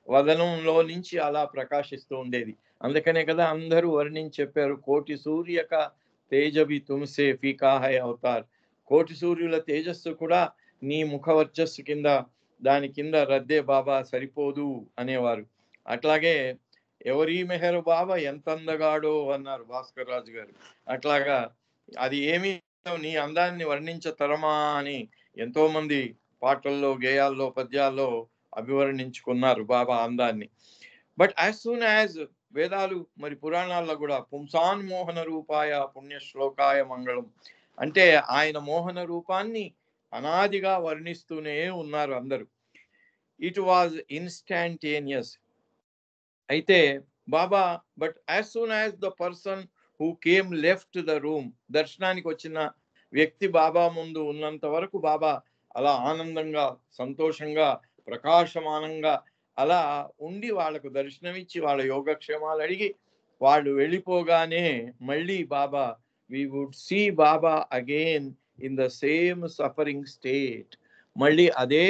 వదనంలో నుంచి అలా ప్రకాశిస్తూ ఉండేది. అందుకనే కదా అందరూ వర్ణించి చెప్పారు, కోటి సూర్యక తేజవి తుమ్సే ఫీకా హై అవతార్. కోటి సూర్యుల తేజస్సు కూడా నీ ముఖ వర్చస్సు కింద, దాని కింద రద్దే బాబా సరిపోదు అనేవారు. అట్లాగే ఎవరి మెహరు బాబా ఎంత అందగాడో అన్నారు భాస్కర్ రాజు గారు. అట్లాగా అది ఏమీ నీ అందాన్ని వర్ణించతరమా అని ఎంతో మంది పాటల్లో, గేయాల్లో, పద్యాల్లో అభివర్ణించుకున్నారు బాబా అందాన్ని. బట్ యాజ్ సూన్ యాజ్ వేదాలు మరి పురాణాల్లో కూడా పుంసాన్ మోహన రూపాయ పుణ్య శ్లోకాయ మంగళం అంటే ఆయన మోహన రూపాన్ని అనాదిగా వర్ణిస్తూనే ఉన్నారు అందరూ. It was instantaneous. అయితే Baba but as soon as the person who came left the room, దర్శనానికి వచ్చిన వ్యక్తి బాబా ముందు ఉన్నంత వరకు బాబా అలా ఆనందంగా సంతోషంగా ప్రకాశమానంగా అలా ఉండి వాళ్ళకు దర్శనమిచ్చి వాళ్ళ యోగక్షేమాలు అడిగి వాళ్ళు వెళ్ళిపోగానే మళ్ళీ Baba we would see Baba again in the same suffering state. మళ్ళీ అదే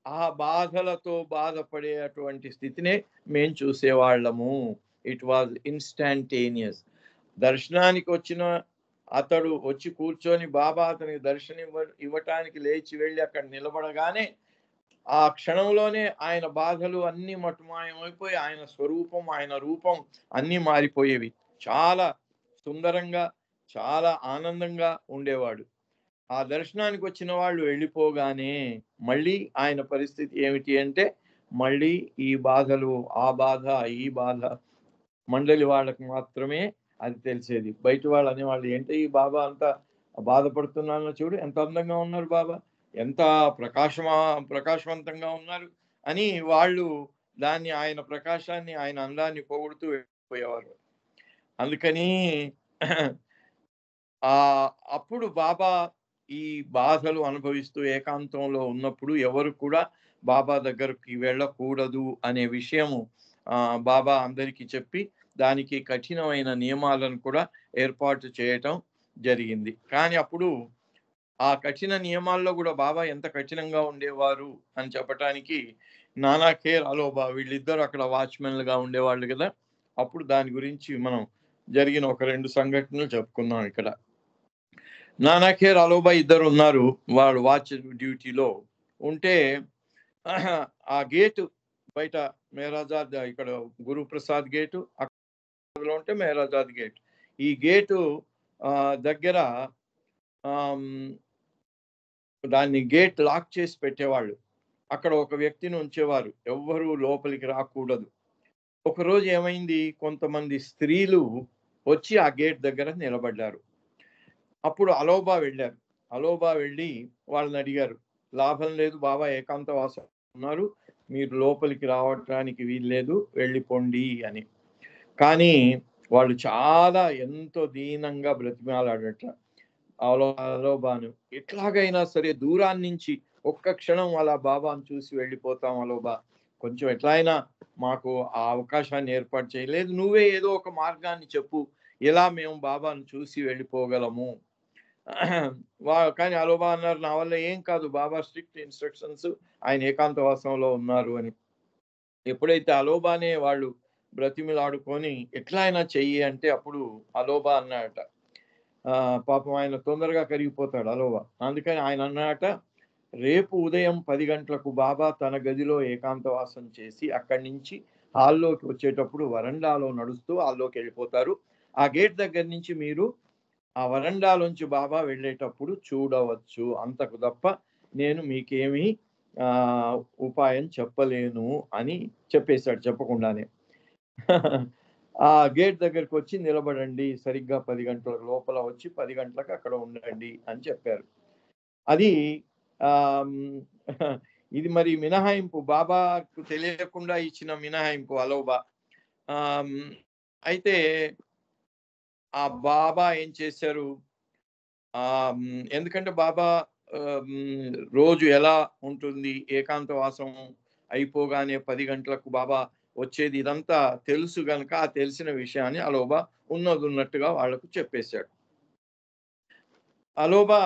ఆ బాధలతో బాధపడేటువంటి స్థితినే మేం చూసేవాళ్ళము. It was instantaneous. దర్శనానికి వచ్చిన అతడు వచ్చి కూర్చొని బాబా అతనికి దర్శనం ఇవ్వటానికి లేచి వెళ్ళి అక్కడ నిలబడగానే ఆ క్షణంలోనే ఆయన బాధలు అన్ని మటుమాయమైపోయి ఆయన స్వరూపం ఆయన రూపం అన్నీ మారిపోయేవి. చాలా సుందరంగా చాలా ఆనందంగా ఉండేవాడు. ఆ దర్శనానికి వచ్చిన వాళ్ళు వెళ్ళిపోగానే మళ్ళీ ఆయన పరిస్థితి ఏమిటి అంటే మళ్ళీ ఈ బాధలు ఆ బాధ ఈ బాధ మండలి వాళ్ళకు మాత్రమే అది తెలిసేది. బయట వాళ్ళు అనేవాళ్ళు ఏంటి ఈ బాబా అంతా బాధపడుతున్నానో చూడు, ఎంత అందంగా ఉన్నారు బాబా, ఎంత ప్రకాశవంతంగా ఉన్నారు అని వాళ్ళు దాన్ని ఆయన ప్రకాశాన్ని ఆయన అందాన్ని పొగుడుతూ వెళ్ళిపోయేవారు. అందుకని అప్పుడు బాబా ఈ బాధలు అనుభవిస్తూ ఏకాంతంలో ఉన్నప్పుడు ఎవరు కూడా బాబా దగ్గరికి వెళ్ళకూడదు అనే విషయము బాబా అందరికీ చెప్పి దానికి కఠినమైన నియమాలను కూడా ఏర్పాటు చేయటం జరిగింది. కానీ అప్పుడు ఆ కఠిన నియమాల్లో కూడా బాబా ఎంత కఠినంగా ఉండేవారు అని చెప్పటానికి నానా ఖేర్ అలోబా వీళ్ళిద్దరు అక్కడ వాచ్మెన్లుగా ఉండేవాళ్ళు కదా. అప్పుడు దాని గురించి మనం జరిగిన ఒక 2 సంఘటనలు చెప్పుకుందాం. ఇక్కడ నానా ఖేర్ అలోబా ఇద్దరు ఉన్నారు. వాళ్ళు వాచ్ డ్యూటీలో ఉంటే ఆ గేటు బయట మెహరాజాద్, ఇక్కడ గురుప్రసాద్ గేటు అక్కడ ఉంటే మెహరాజాద్ గేట్, ఈ గేటు దగ్గర దాన్ని గేట్ లాక్ చేసి పెట్టేవాళ్ళు. అక్కడ ఒక వ్యక్తిని ఉంచేవారు, ఎవ్వరూ లోపలికి రాకూడదు. ఒకరోజు ఏమైంది, కొంతమంది స్త్రీలు వచ్చి ఆ గేట్ దగ్గర నిలబడ్డారు. అప్పుడు అలోబా వెళ్ళారు. అలోబా వెళ్ళి వాళ్ళని అడిగారు, లాభం లేదు బాబా ఏకాంతవాసం ఉన్నారు, మీరు లోపలికి రావటానికి వీల్లేదు, వెళ్ళిపోండి అని. కానీ వాళ్ళు చాలా ఎంతో దీనంగా బ్రతిమాలాడట అలోబాను. ఎట్లాగైనా సరే దూరాన్ని నుంచి ఒక్క క్షణం అలా బాబాను చూసి వెళ్ళిపోతాం అలోబా, కొంచెం ఎట్లయినా మాకు ఆ అవకాశాన్ని ఏర్పాటు చేయలేదు, నువ్వే ఏదో ఒక మార్గాన్ని చెప్పు, ఎలా మేము బాబాను చూసి వెళ్ళిపోగలము. కానీ అలోబా అన్నారు, నా వల్ల ఏం కాదు, బాబా స్ట్రిక్ట్ ఇన్స్ట్రక్షన్స్, ఆయన ఏకాంతవాసంలో ఉన్నారు అని. ఎప్పుడైతే అలోబానే వాళ్ళు బ్రతిమిలాడుకొని ఎట్లా అయినా చెయ్యి అంటే అప్పుడు అలోబా అన్నాడట, పాపం ఆయన తొందరగా కరిగిపోతాడు అలోబా, అందుకని ఆయన అన్నాడట, రేపు ఉదయం 10 గంటలకు బాబా తన గదిలో ఏకాంతవాసం చేసి అక్కడి నుంచి హాల్లోకి వచ్చేటప్పుడు వరండాలో నడుస్తూ హాల్లోకి వెళ్ళిపోతారు. ఆ గేట్ దగ్గర నుంచి మీరు ఆ వరండాలోంచి బాబా వెళ్ళేటప్పుడు చూడవచ్చు, అంతకు తప్ప నేను మీకేమీ ఉపాయం చెప్పలేను అని చెప్పేశాడు చెప్పకుండానే. ఆ గేట్ దగ్గరికి వచ్చి నిలబడండి, సరిగ్గా 10 గంటల లోపల వచ్చి 10 గంటలకు అక్కడ ఉండండి అని చెప్పారు. అది ఇది మరి మినహాయింపు, బాబాకు తెలియకుండా ఇచ్చిన మినహాయింపు అలోబా. అయితే ఆ బాబా ఏం చేశారు, ఎందుకంటే బాబా రోజు ఎలా ఉంటుంది, ఏకాంతవాసం అయిపోగానే 10 గంటలకు బాబా వచ్చేది, ఇదంతా తెలుసు గనక ఆ తెలిసిన విషయాన్ని అలోబా ఉన్నది ఉన్నట్టుగా వాళ్లకు చెప్పేశాడు. అలోబా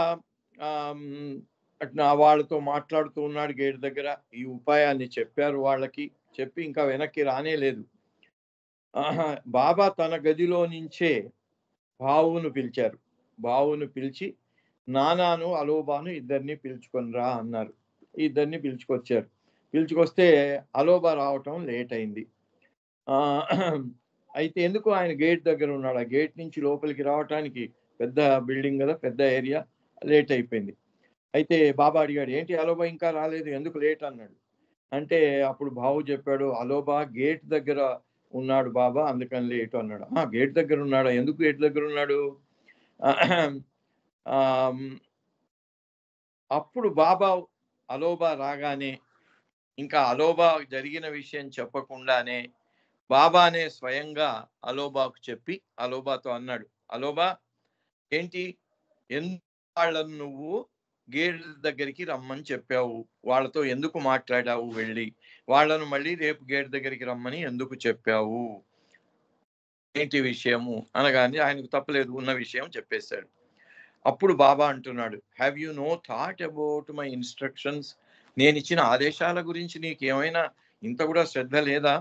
వాళ్ళతో మాట్లాడుతూ ఉన్నాడు గేట్ దగ్గర, ఈ ఉపాయాన్ని చెప్పారు వాళ్ళకి, చెప్పి ఇంకా వెనక్కి రానే లేదు. బాబా తన గదిలో నుంచే బావును పిలిచారు. బావును పిలిచి నానాను అలోబాను ఇద్దరిని పిలుచుకొని రా అన్నారు. ఇద్దరిని పిలుచుకొచ్చారు. పిలుచుకొస్తే అలోబా రావటం లేట్ అయింది. అయితే ఎందుకు, ఆయన గేట్ దగ్గర ఉన్నాడు, ఆ గేట్ నుంచి లోపలికి రావటానికి పెద్ద బిల్డింగ్ కదా, పెద్ద ఏరియా, లేట్ అయిపోయింది. అయితే బాబా అడిగాడు, ఏంటి అలోబా ఇంకా రాలేదు, ఎందుకు లేట్ అన్నాడు. అంటే అప్పుడు బాబు చెప్పాడు, అలోబా గేట్ దగ్గర ఉన్నాడు బాబా, అందుకని లేటు అన్నాడు. గేట్ దగ్గర ఉన్నాడా? ఎందుకు గేట్ దగ్గర ఉన్నాడు? అప్పుడు బాబా అలోబా రాగానే, ఇంకా అలోబా జరిగిన విషయం చెప్పకుండానే బాబానే స్వయంగా అలోబాకు చెప్పి అలోబాతో అన్నాడు, అలోబా ఏంటి, ఎందుకు వాళ్ళను నువ్వు గేట్ దగ్గరికి రమ్మని చెప్పావు? వాళ్ళతో ఎందుకు మాట్లాడావు? వెళ్ళి వాళ్ళను మళ్ళీ రేపు గేట్ దగ్గరికి రమ్మని ఎందుకు చెప్పావు? ఏంటి విషయము అనగానే ఆయనకు తప్పలేదు, ఉన్న విషయం చెప్పేశాడు. అప్పుడు బాబా అంటున్నాడు, have you no thought about my instructions? నేను ఇచ్చిన ఆదేశాల గురించి నీకేమైనా ఇంత కూడా శ్రద్ధ లేదా?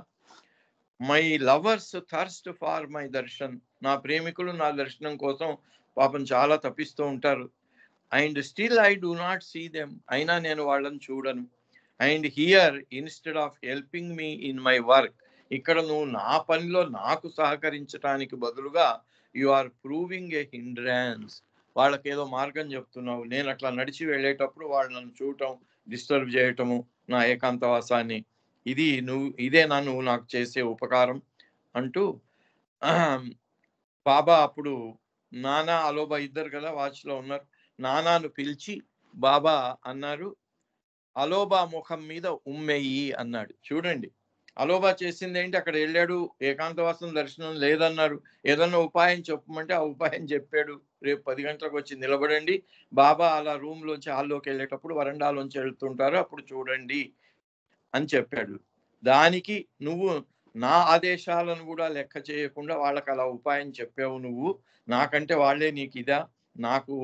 My lovers thirst for my darshan, నా ప్రేమికులు నా దర్శనం కోసం పాపం చాలా తప్పిస్తూ ఉంటారు. And still I do not see them, అయినా నేను వాళ్ళని చూడను. And here instead of helping me in my work, ఇక్కడ నువ్వు నా పనిలో నాకు సహకరించడానికి బదులుగా you are proving a hindrance, వాళ్ళకి ఏదో మార్గం చెప్తున్నావు. నేను అట్లా నడిచి వెళ్ళేటప్పుడు వాళ్ళు నన్ను చూడటం, డిస్టర్బ్ చేయటము నా ఏకాంతవాసాన్ని, ఇదే నువ్వు నాకు చేసే ఉపకారం అంటూ బాబా అప్పుడు నానా అలోబా ఇద్దరు కదా వాచ్లో ఉన్నారు, నానాను పిలిచి బాబా అన్నారు, అలోబా ముఖం మీద ఉమ్మెయ్యి అన్నాడు. చూడండి, అలోబా చేసింది ఏంటి? అక్కడ వెళ్ళాడు, ఏకాంతవాసం దర్శనం లేదన్నారు, ఏదన్నా ఉపాయం చెప్పమంటే ఆ ఉపాయం చెప్పాడు. రేపు 10 గంటలకు వచ్చి నిలబడండి, బాబా అలా రూమ్లోంచి హాల్లోకి వెళ్ళేటప్పుడు వరండాలోంచి వెళ్తుంటారు, అప్పుడు చూడండి అని చెప్పాడు. దానికి నువ్వు నా ఆదేశాలను కూడా లెక్క చేయకుండా వాళ్ళకి అలా ఉపాయం చెప్పావు. నువ్వు నాకంటే వాళ్ళే నీకు ఇదా, నాకు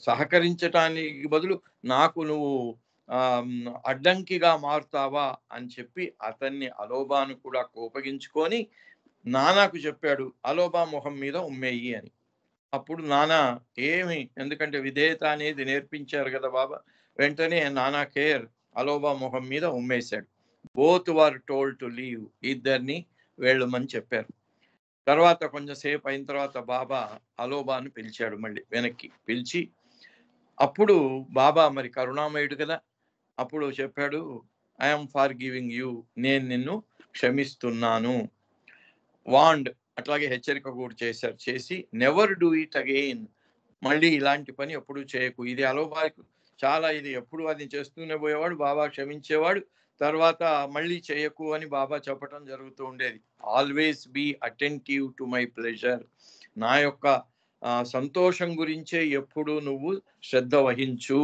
సహకరించటానికి బదులు నాకు నువ్వు అడ్డంకిగా మారుతావా అని చెప్పి అతన్ని అలోబాను కూడా కోపగించుకొని నానాకు చెప్పాడు, అలోబా ముఖం మీద ఉమ్మేయి అని. అప్పుడు నానా ఎందుకంటే విధేయత అనేది నేర్పించారు కదా బాబా, వెంటనే నానా కేర్ అలోబా ముఖం మీద ఉమ్మేశాడు. Both were told to leave, ఇద్దరిని వెళ్ళమని చెప్పారు. తర్వాత కొంచెం సేపు అయిన తర్వాత బాబా అలోబాను పిలిచాడు, మళ్ళీ వెనక్కి పిలిచి, అప్పుడు బాబా మరి కరుణామయుడు కదా, అప్పుడు చెప్పాడు, ఐఎమ్ ఫార్ గివింగ్ యూ, నేను నిన్ను క్షమిస్తున్నాను. వాండ్, అట్లాగే హెచ్చరిక కూడా చేసి నెవర్ డూ ఇట్ అగైన్, మళ్ళీ ఇలాంటి పని ఎప్పుడు చేయకు. ఇది అలోబాకు చాలా, ఇది ఎప్పుడు అది చేస్తూనే పోయేవాడు, బాబా క్షమించేవాడు, తర్వాత మళ్ళీ చేయకు అని బాబా చెప్పడం జరుగుతూ ఉండేది. Always be attentive to my pleasure, నా యొక్క సంతోషం గురించే ఎప్పుడు నువ్వు శ్రద్ధ వహించు.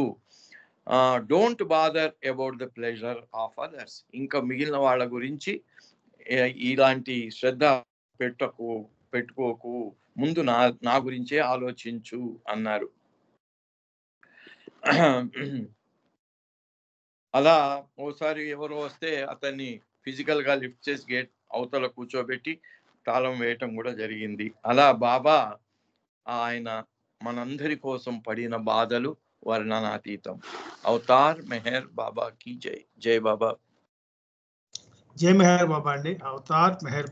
Don't bother about the pleasure of others, ఇంకా మిగిలిన వాళ్ళ గురించి ఇలాంటి శ్రద్ధ పెట్టుకోకు, ముందు నా గురించే ఆలోచించు అన్నారు. అలా ఓసారి ఎవరో వస్తే అతన్ని ఫిజికల్ గా లిఫ్ట్ చేసి గేట్ అవతల కూర్చోబెట్టి తాళం వేయటం కూడా జరిగింది. అలా బాబా ఆయన మనందరి కోసం పడిన బాధలు వర్ణనాతీతం. అవతార్ మెహర్ బాబా की जय. जय बाबा. जय मेहर बाबा अंडी. अवतार मेहर